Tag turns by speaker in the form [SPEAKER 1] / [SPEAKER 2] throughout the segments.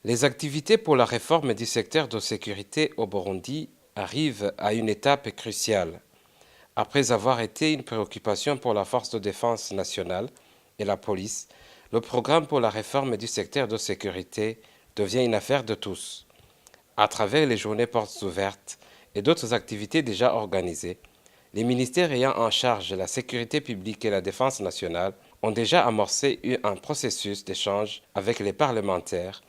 [SPEAKER 1] Les activités pour la réforme du secteur de sécurité au Burundi arrivent à une étape cruciale. Après avoir été une préoccupation pour la force de défense nationale et la police, le programme pour la réforme du secteur de sécurité devient une affaire de tous. À travers les journées portes ouvertes et d'autres activités déjà organisées, les ministères ayant en charge la sécurité publique et la défense nationale ont déjà amorcé un processus d'échange avec les parlementaires,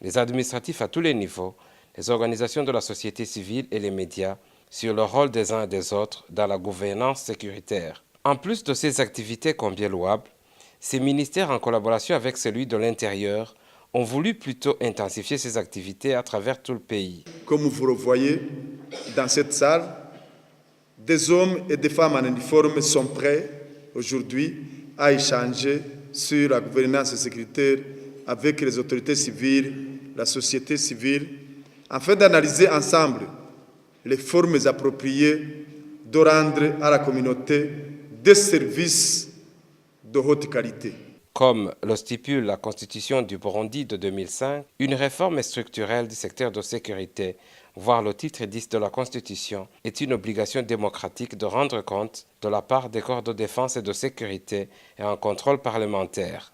[SPEAKER 1] les administratifs à tous les niveaux, les organisations de la société civile et les médias sur le rôle des uns et des autres dans la gouvernance sécuritaire. En plus de ces activités combien louables, ces ministères, en collaboration avec celui de l'Intérieur, ont voulu plutôt intensifier ces activités à travers tout le pays.
[SPEAKER 2] Comme vous le voyez dans cette salle, des hommes et des femmes en uniforme sont prêts aujourd'hui à échanger sur la gouvernance sécuritaire avec les autorités civiles, la société civile, afin d'analyser ensemble les formes appropriées de rendre à la communauté des services de haute qualité.
[SPEAKER 1] Comme le stipule la Constitution du Burundi de 2005, une réforme structurelle du secteur de sécurité, voire le titre 10 de la Constitution, est une obligation démocratique de rendre compte de la part des corps de défense et de sécurité et un contrôle parlementaire.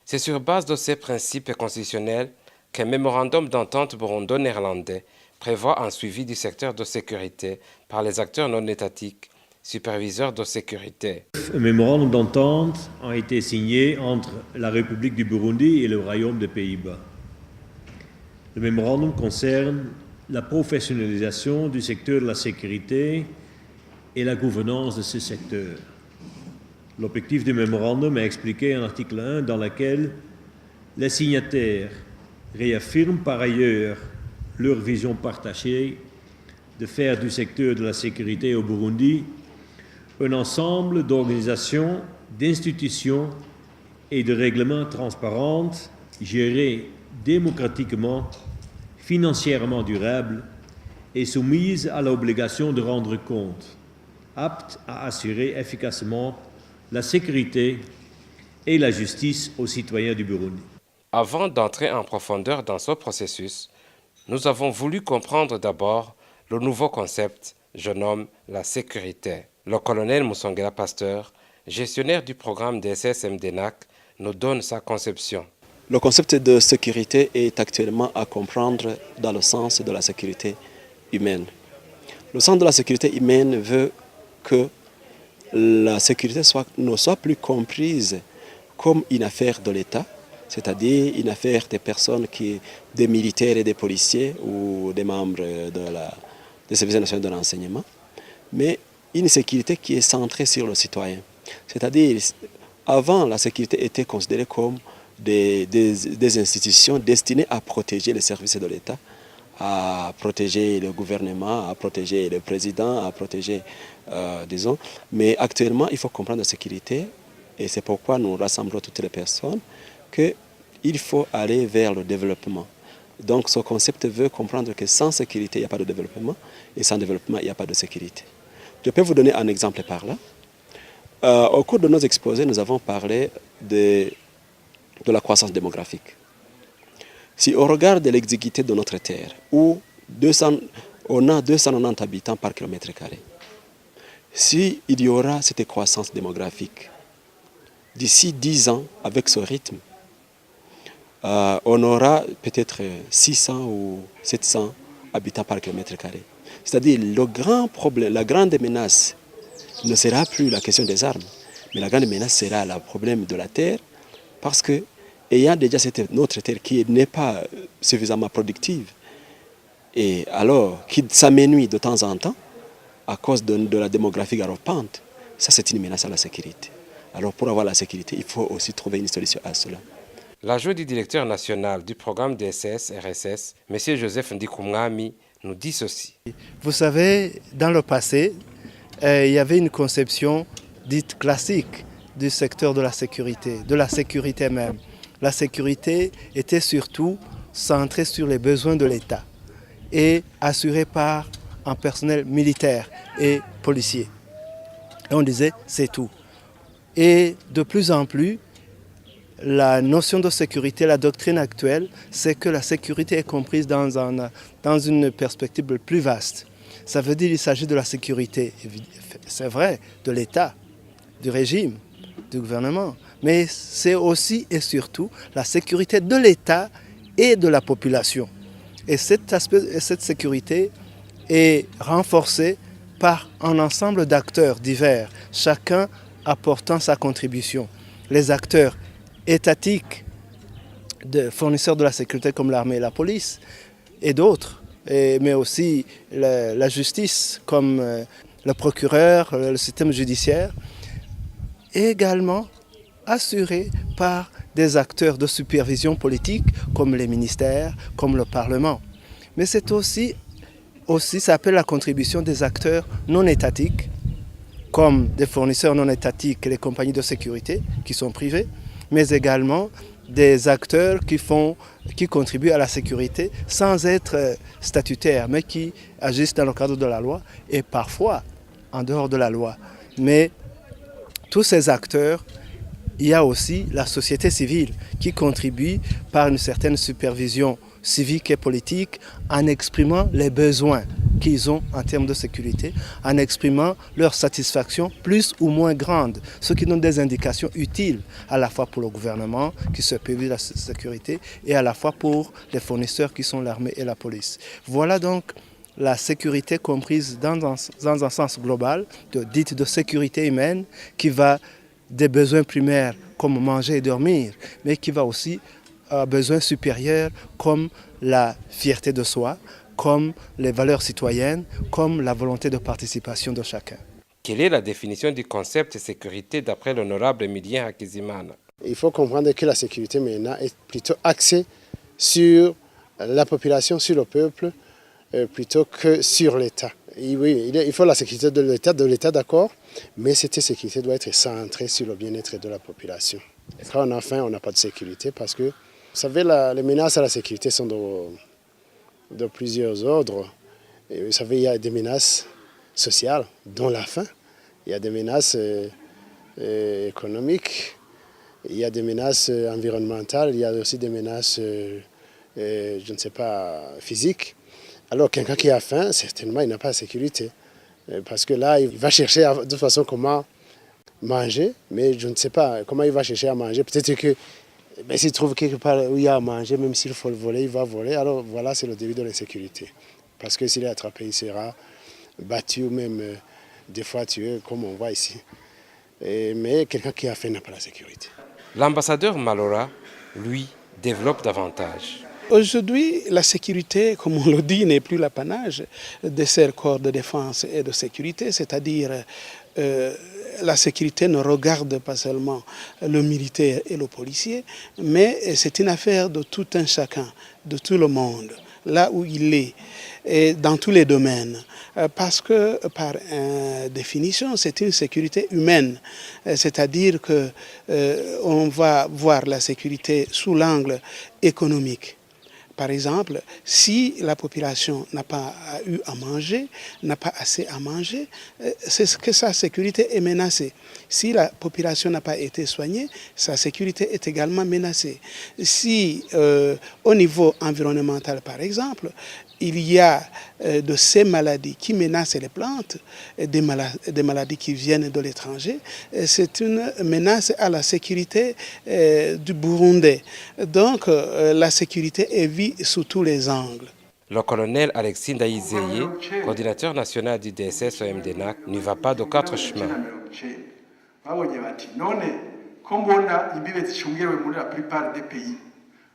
[SPEAKER 1] C'est sur base de ces principes constitutionnels qu'un mémorandum d'entente burundo-néerlandais prévoit un suivi du secteur de sécurité par les acteurs non étatiques, superviseurs de sécurité.
[SPEAKER 3] Un mémorandum d'entente a été signé entre la République du Burundi et le Royaume des Pays-Bas. Le mémorandum concerne la professionnalisation du secteur de la sécurité et la gouvernance de ce secteur. L'objectif du mémorandum est expliqué en article 1 dans lequel les signataires réaffirment par ailleurs leur vision partagée de faire du secteur de la sécurité au Burundi un ensemble d'organisations, d'institutions et de règlements transparentes, gérées démocratiquement, financièrement durables et soumises à l'obligation de rendre compte, aptes à assurer efficacement la sécurité et la justice aux citoyens du Burundi.
[SPEAKER 1] Avant d'entrer en profondeur dans ce processus, nous avons voulu comprendre d'abord le nouveau concept, je nomme la sécurité. Le colonel Musongela Pasteur, gestionnaire du programme DSS MDNAC, nous donne sa conception.
[SPEAKER 4] Le concept de sécurité est actuellement à comprendre dans le sens de la sécurité humaine. Le sens de la sécurité humaine veut que la sécurité ne soit plus comprise comme une affaire de l'État, c'est-à-dire une affaire des personnes, des militaires et des policiers ou des membres des services nationaux de renseignement, mais une sécurité qui est centrée sur le citoyen. C'est-à-dire, avant, la sécurité était considérée comme des institutions destinées à protéger les services de l'État, à protéger le gouvernement, à protéger le président, à protéger, disons. Mais actuellement, il faut comprendre la sécurité, et c'est pourquoi nous rassemblons toutes les personnes, qu'il faut aller vers le développement. Donc ce concept veut comprendre que sans sécurité, il n'y a pas de développement, et sans développement, il n'y a pas de sécurité. Je peux vous donner un exemple par là. Au cours de nos exposés, nous avons parlé de la croissance démographique. Si on regarde l'exiguïté de notre terre, où on a 290 habitants par kilomètre carré, s'il y aura cette croissance démographique, d'ici 10 ans, avec ce rythme, on aura peut-être 600 ou 700 habitants par kilomètre carré. C'est-à-dire le grand problème, la grande menace ne sera plus la question des armes, mais la grande menace sera le problème de la terre, parce que ayant déjà notre terre qui n'est pas suffisamment productive, et alors qui s'amenuise de temps en temps à cause de la démographie galopante, ça c'est une menace à la sécurité. Alors pour avoir la sécurité, il faut aussi trouver une solution à cela.
[SPEAKER 1] L'ajout du directeur national du programme DSS-RSS, M. Joseph Ndikumwami, nous dit ceci.
[SPEAKER 5] Vous savez, dans le passé, il y avait une conception dite classique du secteur de la sécurité même. La sécurité était surtout centrée sur les besoins de l'État et assurée par un personnel militaire et policier. Et on disait, c'est tout. Et de plus en plus, la notion de sécurité, la doctrine actuelle, c'est que la sécurité est comprise dans une perspective plus vaste. Ça veut dire qu'il s'agit de la sécurité, c'est vrai, de l'État, du régime, du gouvernement, mais c'est aussi et surtout la sécurité de l'État et de la population. Et cette sécurité est renforcée par un ensemble d'acteurs divers, chacun apportant sa contribution. Les acteurs étatiques, de fournisseurs de la sécurité comme l'armée et la police, et d'autres, mais aussi la justice comme le procureur, le système judiciaire, et également assurés par des acteurs de supervision politique comme les ministères, comme le Parlement. Mais c'est aussi ça s'appelle la contribution des acteurs non étatiques, comme des fournisseurs non étatiques et les compagnies de sécurité qui sont privées, mais également des acteurs qui contribuent à la sécurité sans être statutaires, mais qui agissent dans le cadre de la loi et parfois en dehors de la loi. Mais tous ces acteurs, il y a aussi la société civile qui contribue par une certaine supervision civique et politique en exprimant les besoins qu'ils ont en termes de sécurité, en exprimant leur satisfaction plus ou moins grande, ce qui donne des indications utiles à la fois pour le gouvernement qui supervise la sécurité et à la fois pour les fournisseurs qui sont l'armée et la police. Voilà donc la sécurité comprise dans un sens global, dite de sécurité humaine, qui va des besoins primaires comme manger et dormir, mais qui va aussi à besoins supérieurs comme la fierté de soi, comme les valeurs citoyennes, comme la volonté de participation de chacun.
[SPEAKER 1] Quelle est la définition du concept de sécurité d'après l'honorable Emilien Hakizimana?
[SPEAKER 6] Il faut comprendre que la sécurité maintenant est plutôt axée sur la population, sur le peuple, plutôt que sur l'État. Oui, il faut la sécurité de l'État, d'accord, mais cette sécurité doit être centrée sur le bien-être de la population. Et quand on a faim, on n'a pas de sécurité parce que, vous savez, les menaces à la sécurité sont de plusieurs ordres. Et vous savez, il y a des menaces sociales, dont la faim. Il y a des menaces économiques, il y a des menaces environnementales, il y a aussi des menaces, je ne sais pas, physiques. Alors quelqu'un qui a faim, certainement, il n'a pas de sécurité. Parce que là, il va chercher de toute façon comment manger, mais je ne sais pas comment il va chercher à manger. Peut-être que s'il trouve quelque part où il y a à manger, même s'il faut le voler, il va voler. Alors voilà, c'est le début de l'insécurité. Parce que s'il est attrapé, il sera battu ou même des fois tué, comme on voit ici. Mais quelqu'un qui a faim n'a pas la sécurité.
[SPEAKER 1] L'ambassadeur Malora, lui, développe davantage.
[SPEAKER 7] Aujourd'hui, la sécurité, comme on le dit, n'est plus l'apanage de ces corps de défense et de sécurité, c'est-à-dire la sécurité ne regarde pas seulement le militaire et le policier, mais c'est une affaire de tout un chacun, de tout le monde, là où il est, et dans tous les domaines. Parce que, par définition, c'est une sécurité humaine, c'est-à-dire qu'on va voir la sécurité sous l'angle économique. Par exemple, si la population n'a pas eu à manger, n'a pas assez à manger, c'est que sa sécurité est menacée. Si la population n'a pas été soignée, sa sécurité est également menacée. Si au niveau environnemental, par exemple, il y a de ces maladies qui menacent les plantes, des maladies qui viennent de l'étranger, c'est une menace à la sécurité du Burundais. Donc la sécurité est vue sous tous les angles.
[SPEAKER 1] Le colonel Alexis Ndaïzeye, coordinateur national du DSS au MDNAC, n'y va pas de quatre chemins.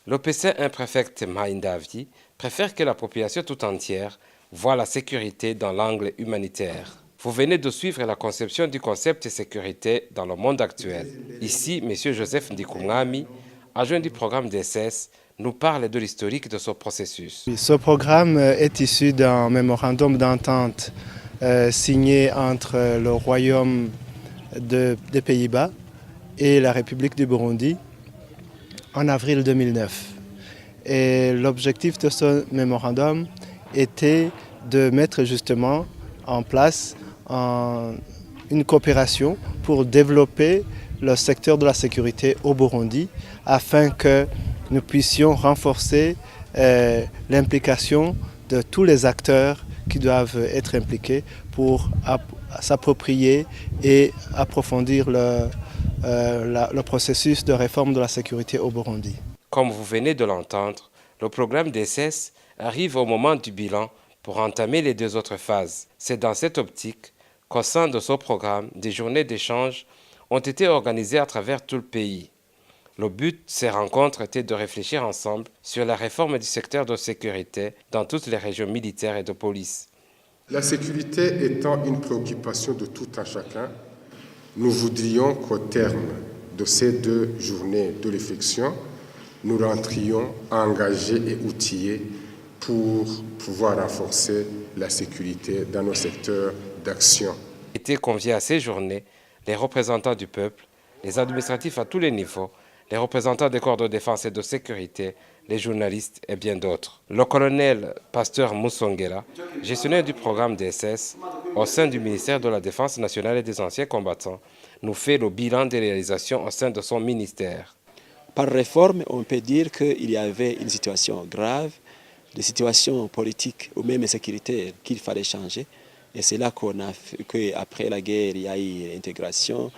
[SPEAKER 1] L'OPC 1 préfect Maïndavi préfère que la population tout entière voit la sécurité dans l'angle humanitaire. Vous venez de suivre la conception du concept de sécurité dans le monde actuel. Ici, M. Joseph Ndikumwami, adjoint du programme DSS, nous parle de l'historique de ce processus.
[SPEAKER 5] Ce programme est issu d'un mémorandum d'entente signé entre le Royaume des Pays-Bas et la République du Burundi en avril 2009. Et l'objectif de ce mémorandum était de mettre justement en place une coopération pour développer le secteur de la sécurité au Burundi afin que nous puissions renforcer l'implication de tous les acteurs qui doivent être impliqués pour s'approprier et approfondir le processus de réforme de la sécurité au Burundi.
[SPEAKER 1] Comme vous venez de l'entendre, le programme DSS arrive au moment du bilan pour entamer les deux autres phases. C'est dans cette optique qu'au sein de ce programme, des journées d'échange ont été organisées à travers tout le pays. Le but de ces rencontres était de réfléchir ensemble sur la réforme du secteur de sécurité dans toutes les régions militaires et de police.
[SPEAKER 8] La sécurité étant une préoccupation de tout un chacun, nous voudrions qu'au terme de ces 2 journées de réflexion, nous rentrions engagés et outillés pour pouvoir renforcer la sécurité dans nos secteurs d'action.
[SPEAKER 1] Étaient conviés à ces journées les représentants du peuple, les administratifs à tous les niveaux, les représentants des corps de défense et de sécurité, les journalistes et bien d'autres. Le colonel Pasteur Moussongera, gestionnaire du programme DSS au sein du ministère de la Défense nationale et des anciens combattants, nous fait le bilan des réalisations au sein de son ministère.
[SPEAKER 4] Par réforme, on peut dire qu'il y avait une situation grave, des situations politiques ou même sécuritaires qu'il fallait changer. Et c'est là qu'on a qu'après la guerre, il y a eu l'intégration,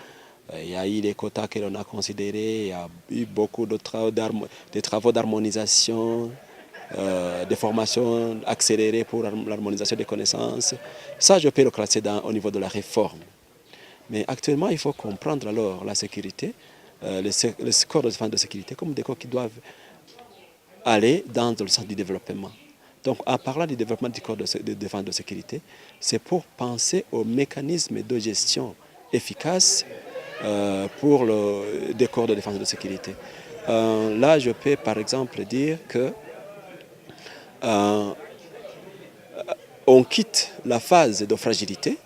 [SPEAKER 4] il y a eu les quotas que l'on a considérés, il y a eu beaucoup de travaux d'harmonisation, des formations accélérées pour l'harmonisation des connaissances. Ça, je peux le classer au niveau de la réforme. Mais actuellement, il faut comprendre alors la sécurité, les corps de défense de sécurité comme des corps qui doivent aller dans le sens du développement. Donc, en parlant du développement du corps de défense de sécurité, c'est pour penser aux mécanismes de gestion efficaces pour des corps de défense de sécurité. Là, je peux par exemple dire que on quitte la phase de fragilité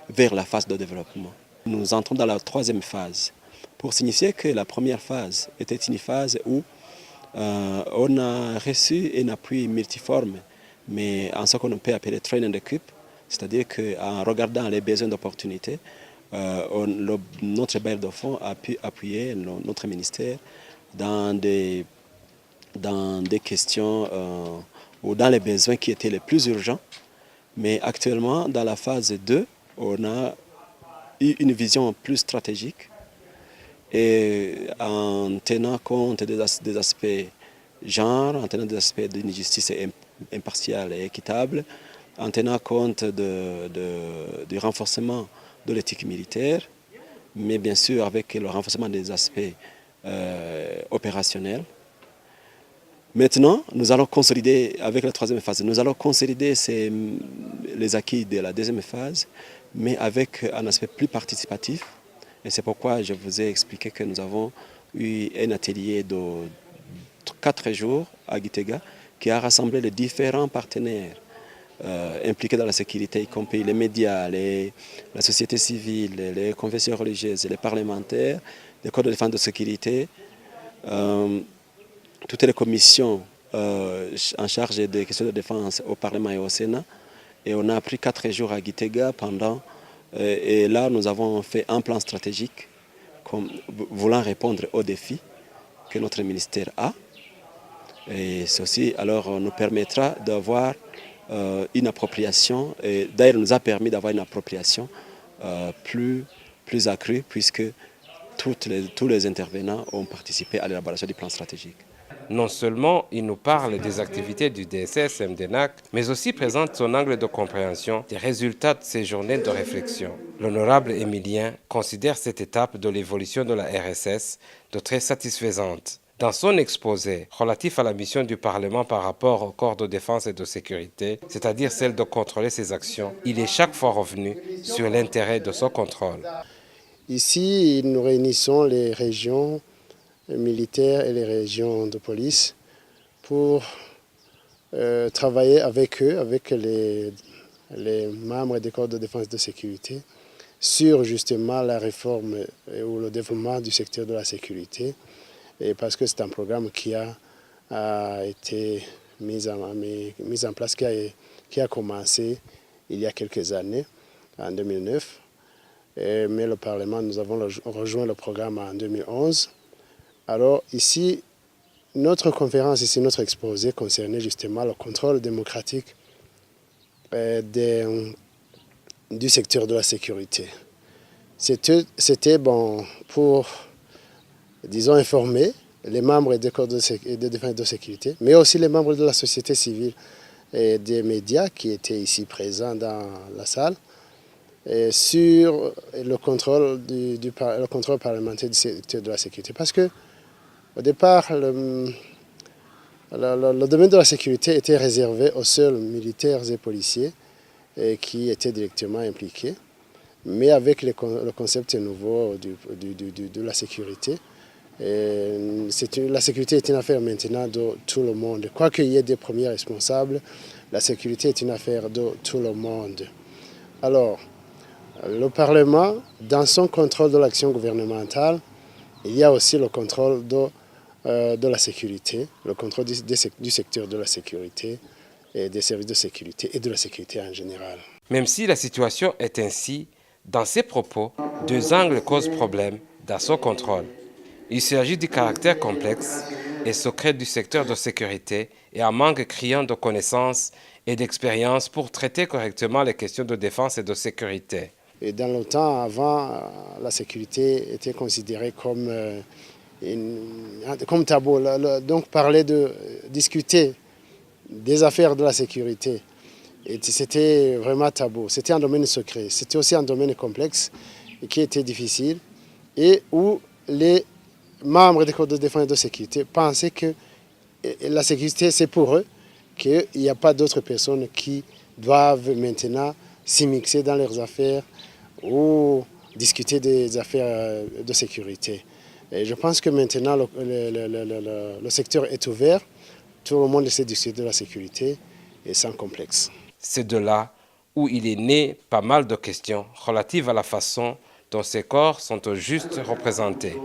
[SPEAKER 4] vers la phase de développement. Nous entrons dans la 3e phase pour signifier que la première phase était une phase où on a reçu un appui multiforme, mais en ce qu'on peut appeler train and equip, c'est-à-dire qu'en regardant les besoins d'opportunité, notre bailleur de fonds a pu appuyer notre ministère dans des questions ou dans les besoins qui étaient les plus urgents. Mais actuellement, dans la phase 2, on a eu une vision plus stratégique et en tenant compte des aspects genre, en tenant des aspects d'une justice impartiale et équitable, en tenant compte du renforcement de l'éthique militaire, mais bien sûr avec le renforcement des aspects opérationnels. Maintenant, nous allons consolider, avec la 3e phase, nous allons consolider les acquis de la 2e phase, mais avec un aspect plus participatif. Et c'est pourquoi je vous ai expliqué que nous avons eu un atelier de 4 jours à Gitega qui a rassemblé les différents partenaires impliqués dans la sécurité, y compris les médias, la société civile, les confessions religieuses, les parlementaires, les corps de défense de sécurité, toutes les commissions en charge des questions de défense au Parlement et au Sénat. Et on a pris 4 jours à Gitega et là nous avons fait un plan stratégique voulant répondre aux défis que notre ministère a. Et ceci alors nous permettra d'avoir une appropriation, et d'ailleurs nous a permis d'avoir une appropriation plus accrue puisque tous les intervenants ont participé à l'élaboration du plan stratégique.
[SPEAKER 1] Non seulement il nous parle des activités du DSS, MDNAC, mais aussi présente son angle de compréhension des résultats de ces journées de réflexion. L'honorable Émilien considère cette étape de l'évolution de la RSS de très satisfaisante. Dans son exposé relatif à la mission du Parlement par rapport au corps de défense et de sécurité, c'est-à-dire celle de contrôler ses actions, il est chaque fois revenu sur l'intérêt de ce contrôle.
[SPEAKER 6] Ici, nous réunissons les régions militaires et les régions de police pour travailler avec eux, avec les membres des corps de défense et de sécurité, sur justement la réforme ou le développement du secteur de la sécurité. Et parce que c'est un programme qui a été mis en place, qui a commencé il y a quelques années, en 2009. mais le Parlement, nous avons rejoint le programme en 2011. Alors ici, notre conférence, ici, notre exposé concernait justement le contrôle démocratique du secteur de la sécurité. C'était bon, pour, disons, informer les membres des corps de défense et de sécurité, mais aussi les membres de la société civile et des médias qui étaient ici présents dans la salle, et sur le contrôle, le contrôle parlementaire du secteur de la sécurité. Parce que au départ, le domaine de la sécurité était réservé aux seuls militaires et policiers qui étaient directement impliqués. Mais avec le concept nouveau de la sécurité, la sécurité est une affaire maintenant de tout le monde. Quoi qu'il y ait des premiers responsables, la sécurité est une affaire de tout le monde. Alors, le Parlement, dans son contrôle de l'action gouvernementale, il y a aussi le contrôle de la sécurité, le contrôle du secteur de la sécurité et des services de sécurité et de la sécurité en général.
[SPEAKER 1] Même si la situation est ainsi, dans ses propos, deux angles causent problème dans son contrôle. Il s'agit du caractère complexe et secret du secteur de sécurité et un manque criant de connaissances et d'expérience pour traiter correctement les questions de défense et de sécurité.
[SPEAKER 6] Et dans le temps avant, la sécurité était considérée comme tabou. Donc discuter des affaires de la sécurité, c'était vraiment tabou. C'était un domaine secret. C'était aussi un domaine complexe qui était difficile et où les membres des corps de défense et de sécurité pensaient que la sécurité, c'est pour eux, qu'il n'y a pas d'autres personnes qui doivent maintenant s'immiscer dans leurs affaires ou discuter des affaires de sécurité. Et je pense que maintenant, le secteur est ouvert. Tout le monde essaie de discuter de la sécurité et sans complexe.
[SPEAKER 1] C'est de là où il est né pas mal de questions relatives à la façon dont ces corps sont au juste représentés.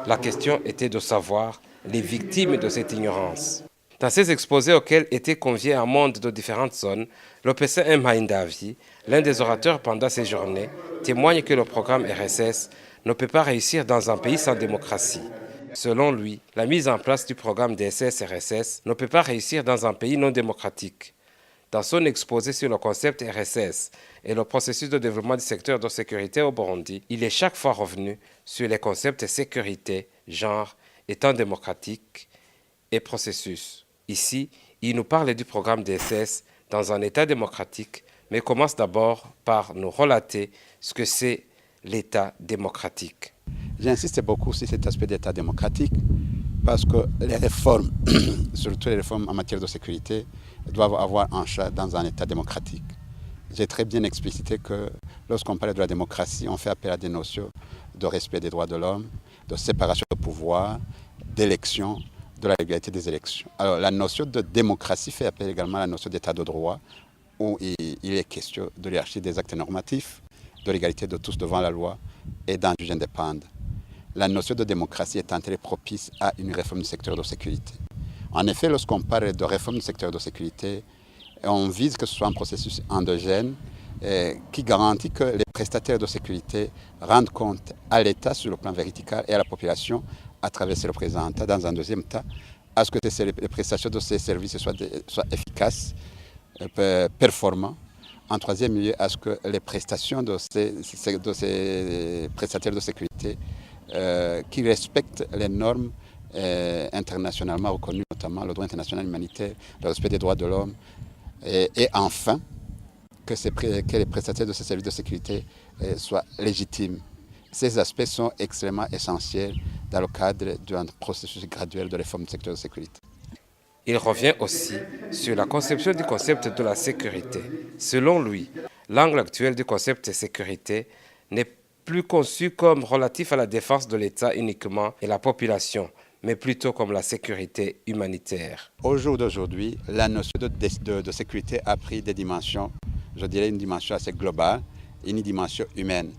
[SPEAKER 1] La question était de savoir les victimes de cette ignorance. Dans ces exposés auxquels était convié un monde de différentes zones, le PCM Haïndavi, l'un des orateurs pendant ces journées, témoigne que le programme RSS ne peut pas réussir dans un pays sans démocratie. Selon lui, la mise en place du programme DSS-RSS ne peut pas réussir dans un pays non démocratique. Dans son exposé sur le concept RSS et le processus de développement du secteur de sécurité au Burundi, il est chaque fois revenu sur les concepts sécurité, genre, état démocratique et processus. Ici, il nous parle du programme DSS dans un état démocratique, mais commence d'abord par nous relater ce que c'est l'état démocratique.
[SPEAKER 9] J'insiste beaucoup sur cet aspect d'état démocratique parce que les réformes, surtout les réformes en matière de sécurité, doivent avoir un chat dans un état démocratique. J'ai très bien explicité que lorsqu'on parle de la démocratie, on fait appel à des notions de respect des droits de l'homme, de séparation de pouvoir, d'élection, de la légalité des élections. Alors la notion de démocratie fait appel également à la notion d'état de droit, où il est question de l'hierarchie des actes normatifs, de l'égalité de tous devant la loi et d'un juge indépendant. La notion de démocratie est entrée propice à une réforme du secteur de sécurité. En effet, lorsqu'on parle de réforme du secteur de sécurité, on vise que ce soit un processus endogène qui garantit que les prestataires de sécurité rendent compte à l'État sur le plan vertical et à la population à travers ses représentants. Dans un deuxième temps, à ce que les prestations de ces services soient efficaces, performants. En troisième lieu, à ce que les prestations de ces prestataires de sécurité qui respectent les normes internationalement reconnues, notamment le droit international humanitaire, le respect des droits de l'homme, et enfin, que les prestataires de ces services de sécurité soient légitimes. Ces aspects sont extrêmement essentiels dans le cadre d'un processus graduel de réforme du secteur de sécurité.
[SPEAKER 1] Il revient aussi sur la conception du concept de la sécurité. Selon lui, l'angle actuel du concept de sécurité n'est plus conçu comme relatif à la défense de l'État uniquement et la population, mais plutôt comme la sécurité humanitaire.
[SPEAKER 9] Au jour d'aujourd'hui, la notion de sécurité a pris des dimensions, je dirais une dimension assez globale, une dimension humaine.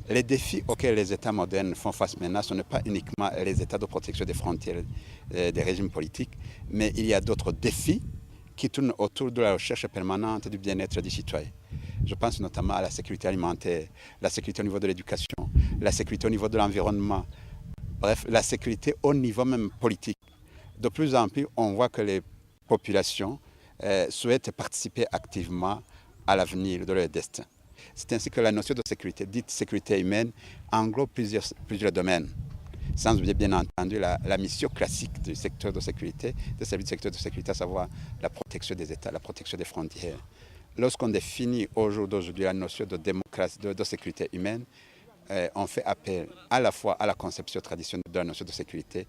[SPEAKER 9] Les défis auxquels les États modernes font face maintenant, ce n'est pas uniquement les États de protection des frontières des régimes politiques, mais il y a d'autres défis qui tournent autour de la recherche permanente du bien-être des citoyens. Je pense notamment à la sécurité alimentaire, la sécurité au niveau de l'éducation, la sécurité au niveau de l'environnement, bref, la sécurité au niveau même politique. De plus en plus, on voit que les populations souhaitent participer activement à l'avenir de leur destin. C'est ainsi que la notion de sécurité, dite sécurité humaine, englobe plusieurs domaines. Sans oublier bien entendu la mission classique du secteur de sécurité, des services du secteur de sécurité, à savoir la protection des États, la protection des frontières. Lorsqu'on définit au jour d'aujourd'hui la notion de démocratie, de sécurité humaine, on fait appel à la fois à la conception traditionnelle de la notion de sécurité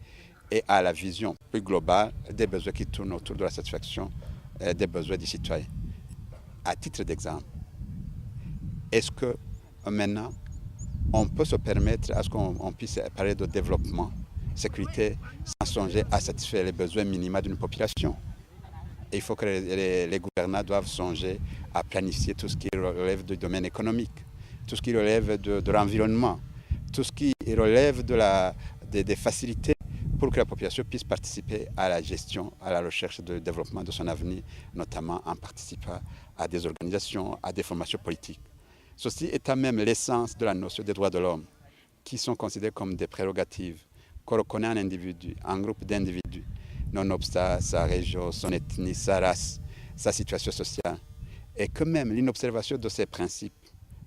[SPEAKER 9] et à la vision plus globale des besoins qui tournent autour de la satisfaction des besoins des citoyens. À titre d'exemple, est-ce que maintenant on peut se permettre à ce qu'on puisse parler de développement, sécurité, sans songer à satisfaire les besoins minimaux d'une population? Et il faut que les gouvernants doivent songer à planifier tout ce qui relève du domaine économique, tout ce qui relève de l'environnement, tout ce qui relève des facilités pour que la population puisse participer à la gestion, à la recherche de développement de son avenir, notamment en participant à des organisations, à des formations politiques. Ceci est à même l'essence de la notion des droits de l'homme, qui sont considérés comme des prérogatives qu'on reconnaît un individu, un groupe d'individus, nonobstant sa région, son ethnie, sa race, sa situation sociale, et que même l'inobservation de ces principes,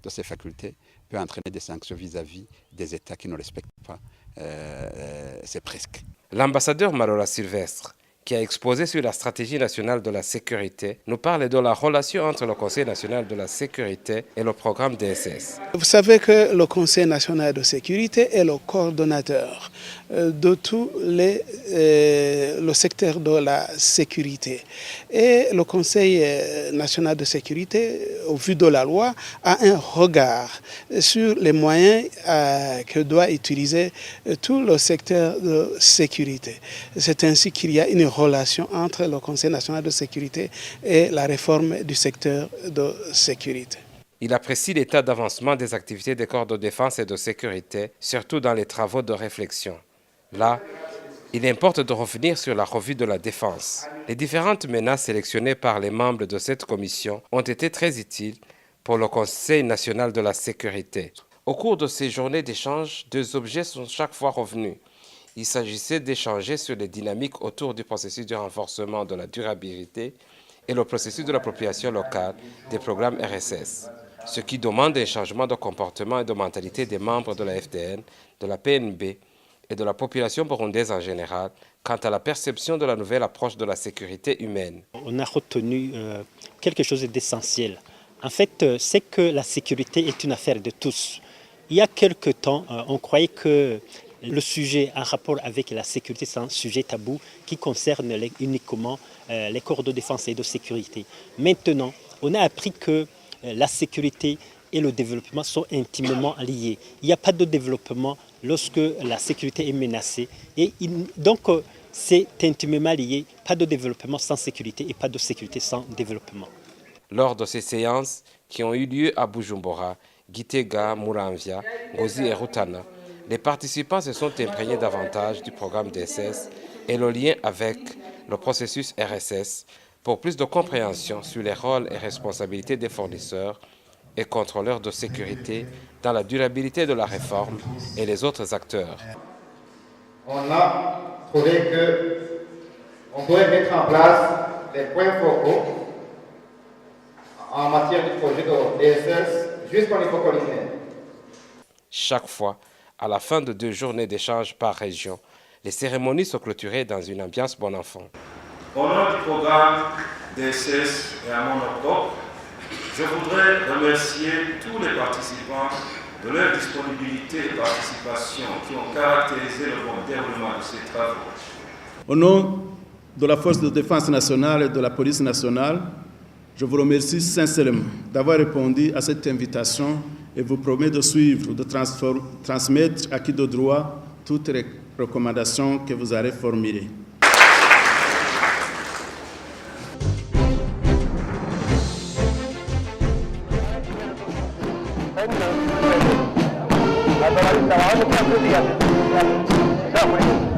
[SPEAKER 9] de ces facultés, peut entraîner des sanctions vis-à-vis des États qui ne respectent pas ces prescrits.
[SPEAKER 1] L'ambassadeur Marola Sylvestre, qui a exposé sur la stratégie nationale de la sécurité, nous parle de la relation entre le Conseil national de la sécurité et le programme DSS.
[SPEAKER 7] Vous savez que le Conseil national de sécurité est le coordonnateur de tout le secteur de la sécurité. Et le Conseil national de sécurité, au vu de la loi, a un regard sur les moyens que doit utiliser tout le secteur de sécurité. C'est ainsi qu'il y a une relation entre le Conseil national de sécurité et la réforme du secteur de sécurité.
[SPEAKER 1] Il apprécie l'état d'avancement des activités des corps de défense et de sécurité, surtout dans les travaux de réflexion. Là, il importe de revenir sur la revue de la défense. Les différentes menaces sélectionnées par les membres de cette commission ont été très utiles pour le Conseil national de la sécurité. Au cours de ces journées d'échange, deux objets sont chaque fois revenus. Il s'agissait d'échanger sur les dynamiques autour du processus de renforcement de la durabilité et le processus de l'appropriation locale des programmes RSS, ce qui demande un changement de comportement et de mentalité des membres de la FDN, de la PNB et de la population burundaise en général quant à la perception de la nouvelle approche de la sécurité humaine.
[SPEAKER 10] On a retenu quelque chose d'essentiel. En fait, c'est que la sécurité est une affaire de tous. Il y a quelque temps, on croyait que le sujet en rapport avec la sécurité, c'est un sujet tabou qui concerne uniquement les corps de défense et de sécurité. Maintenant, on a appris que la sécurité et le développement sont intimement liés. Il n'y a pas de développement lorsque la sécurité est menacée. Et donc, c'est intimement lié. Pas de développement sans sécurité et pas de sécurité sans développement.
[SPEAKER 1] Lors de ces séances qui ont eu lieu à Bujumbura, Gitega, Muramvya, Ngozi et Rutana, les participants se sont imprégnés davantage du programme DSS et le lien avec le processus RSS pour plus de compréhension sur les rôles et responsabilités des fournisseurs et contrôleurs de sécurité dans la durabilité de la réforme et les autres acteurs.
[SPEAKER 11] On a trouvé qu'on pourrait mettre en place les points focaux en matière de projet de DSS jusqu'au niveau collinaire.
[SPEAKER 1] Chaque fois, à la fin de 2 journées d'échange par région, les cérémonies se clôturaient dans une ambiance bon enfant.
[SPEAKER 12] Au nom du programme DSS et à mon octobre, je voudrais remercier tous les participants de leur disponibilité et participation qui ont caractérisé le bon déroulement de ces travaux.
[SPEAKER 2] Au nom de la Force de défense nationale et de la police nationale, je vous remercie sincèrement d'avoir répondu à cette invitation et vous promets de suivre, de transmettre à qui de droit toutes les recommandations que vous aurez formulées.
[SPEAKER 13] Hasta la vista, vamos a